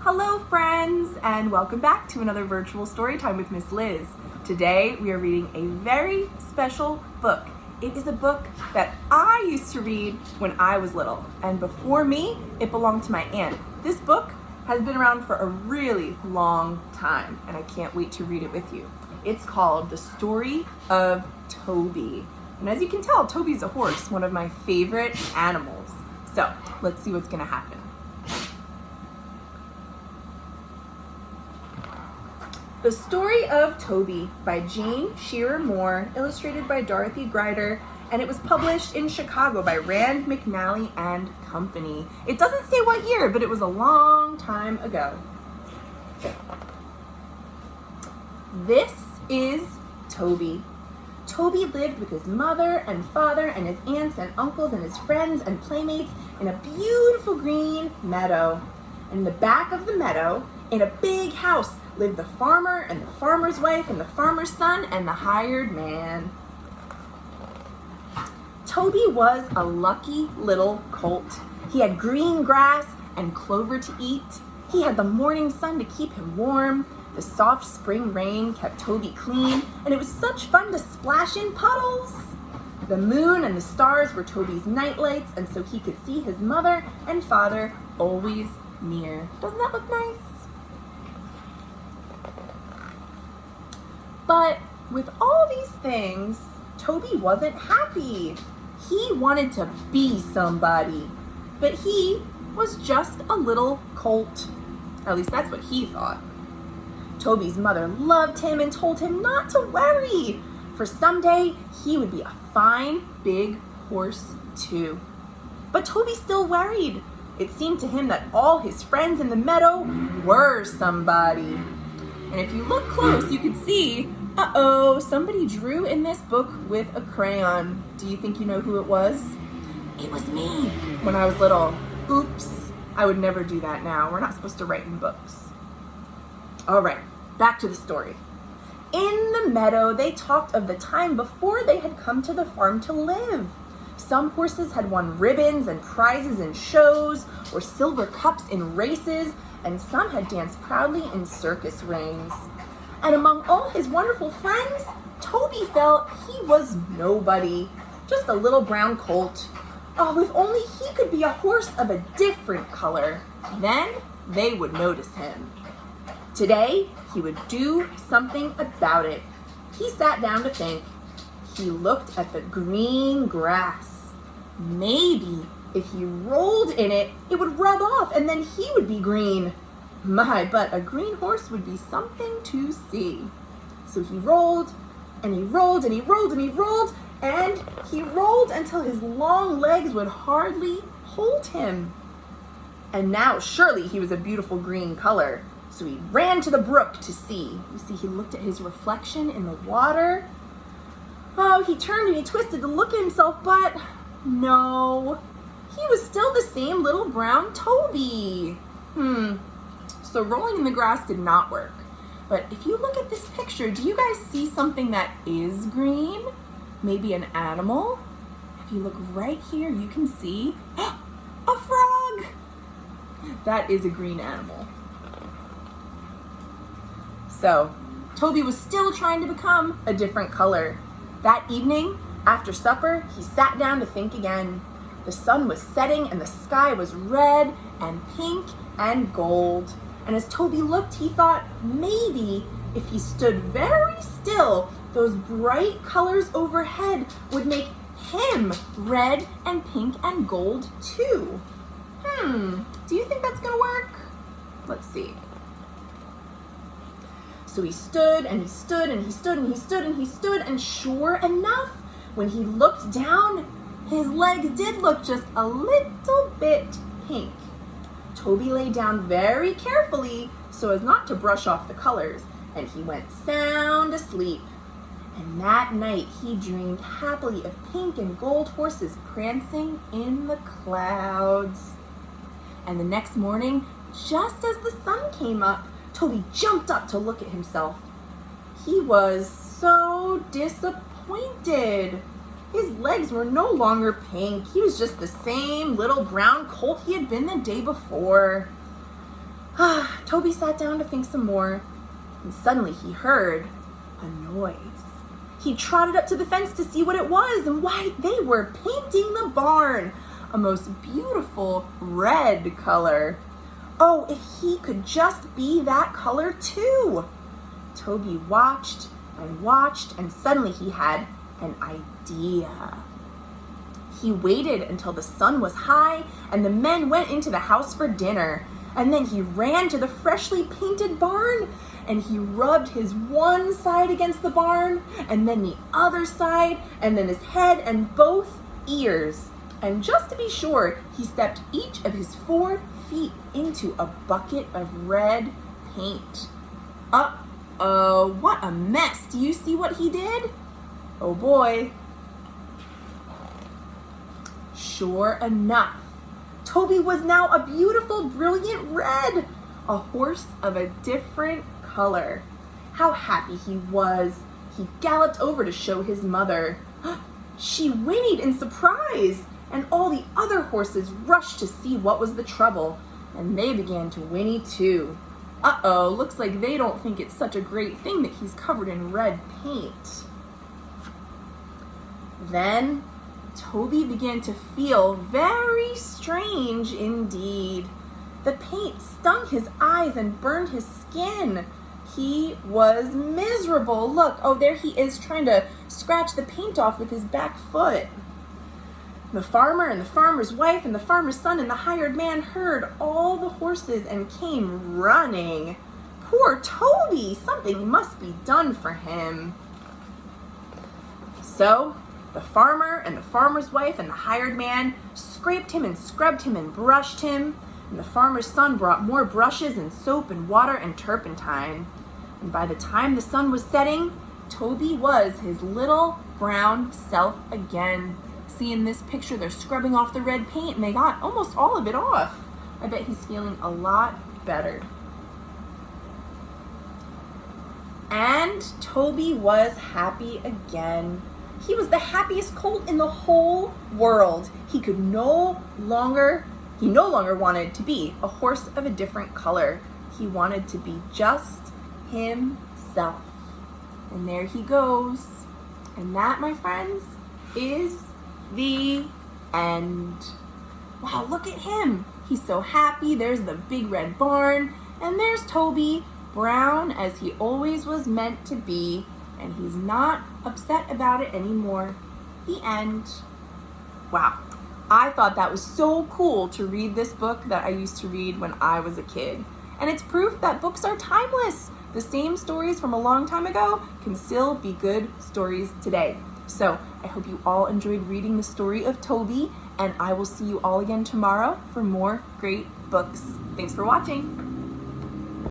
Hello friends, and welcome back to another virtual story time with Miss Liz. Today we are reading a very special book. It is a book that I used to read when I was little, and before me, it belonged to my aunt. This book has been around for a really long time, and I can't wait to read it with you. It's called The Story of Toby. And as you can tell, Toby's a horse, one of my favorite animals. So let's see what's gonna happen. The Story of Toby by Jane Shearer Moore, illustrated by Dorothy Grider, and it was published in Chicago by Rand Macmillan and Company. It doesn't say what year, but it was a long time ago. This is Toby. Toby lived with his mother and father and his aunts and uncles and his friends and playmates in a beautiful green meadow. In the back of the meadow, in a big house, lived the farmer and the farmer's wife and the farmer's son and the hired man. Toby was a lucky little colt. He had green grass and clover to eat. He had the morning sun to keep him warm. The soft spring rain kept Toby clean, and it was such fun to splash in puddles. The moon and the stars were Toby's nightlights, and so he could see his mother and father always near. Doesn't that look nice? But with all these things, Toby wasn't happy. He wanted to be somebody, but he was just a little colt. At least that's what he thought. Toby's mother loved him and told him not to worry, for someday he would be a fine big horse too. But Toby still worried. It seemed to him that all his friends in the meadow were somebody. And if you look close, you could see, somebody drew in this book with a crayon. Do you think you know who it was? It was me when I was little. Oops, I would never do that now. We're not supposed to write in books. All right, back to the story. In the meadow, they talked of the time before they had come to the farm to live. Some horses had won ribbons and prizes in shows or silver cups in races, and some had danced proudly in circus rings. And among all his wonderful friends, Toby felt he was nobody, just a little brown colt. Oh, if only he could be a horse of a different color, then they would notice him. Today, he would do something about it. He sat down to think. He looked at the green grass. Maybe if he rolled in it, it would rub off and then he would be green. My, but a green horse would be something to see. So he rolled, and he rolled, and he rolled, and he rolled, and he rolled until his long legs would hardly hold him. And now surely he was a beautiful green color. So he ran to the brook to see. You see, he looked at his reflection in the water. Oh, he turned and he twisted to look at himself, but no, he was still the same little brown Toby. So rolling in the grass did not work. But if you look at this picture, do you guys see something that is green? Maybe an animal? If you look right here, you can see a frog. That is a green animal. So Toby was still trying to become a different color. That evening, after supper, he sat down to think again. The sun was setting and the sky was red and pink and gold. And as Toby looked, he thought maybe if he stood very still, those bright colors overhead would make him red and pink and gold too. Do you think that's gonna work? Let's see. So he stood and he stood and he stood and he stood and he stood, and sure enough, when he looked down, his legs did look just a little bit pink. Toby lay down very carefully so as not to brush off the colors, and he went sound asleep. And that night he dreamed happily of pink and gold horses prancing in the clouds. And the next morning, just as the sun came up, Toby jumped up to look at himself. He was so disappointed. His legs were no longer pink. He was just the same little brown colt he had been the day before. Toby sat down to think some more, and suddenly he heard a noise. He trotted up to the fence to see what it was, and why, they were painting the barn, a most beautiful red color. Oh, if he could just be that color too! Toby watched and watched, and suddenly he had an idea. He waited until the sun was high and the men went into the house for dinner. And then he ran to the freshly painted barn and he rubbed his one side against the barn and then the other side and then his head and both ears. And just to be sure, he stepped each of his 4 feet into a bucket of red paint. Uh-oh, what a mess. Do you see what he did? Oh boy. Sure enough, Toby was now a beautiful, brilliant red, a horse of a different color. How happy he was. He galloped over to show his mother. She whinnied in surprise, and all the other horses rushed to see what was the trouble, and they began to whinny too. Uh-oh, looks like they don't think it's such a great thing that he's covered in red paint. Then Toby began to feel very strange indeed. The paint stung his eyes and burned his skin. He was miserable. Look, oh, there he is trying to scratch the paint off with his back foot. The farmer and the farmer's wife and the farmer's son and the hired man heard all the horses and came running. Poor Toby! Something must be done for him. So the farmer and the farmer's wife and the hired man scraped him and scrubbed him and brushed him. And the farmer's son brought more brushes and soap and water and turpentine. And by the time the sun was setting, Toby was his little brown self again. See, in this picture, they're scrubbing off the red paint and they got almost all of it off. I bet he's feeling a lot better. And Toby was happy again. He was the happiest colt in the whole world. He no longer wanted to be a horse of a different color. He wanted to be just himself. And there he goes. And that, my friends, is the end. Wow, look at him. He's so happy. There's the big red barn. And there's Toby, brown as he always was meant to be. And he's not upset about it anymore. The end. Wow. I thought that was so cool to read this book that I used to read when I was a kid. And it's proof that books are timeless. The same stories from a long time ago can still be good stories today. So I hope you all enjoyed reading the story of Toby, and I will see you all again tomorrow for more great books. Thanks for watching.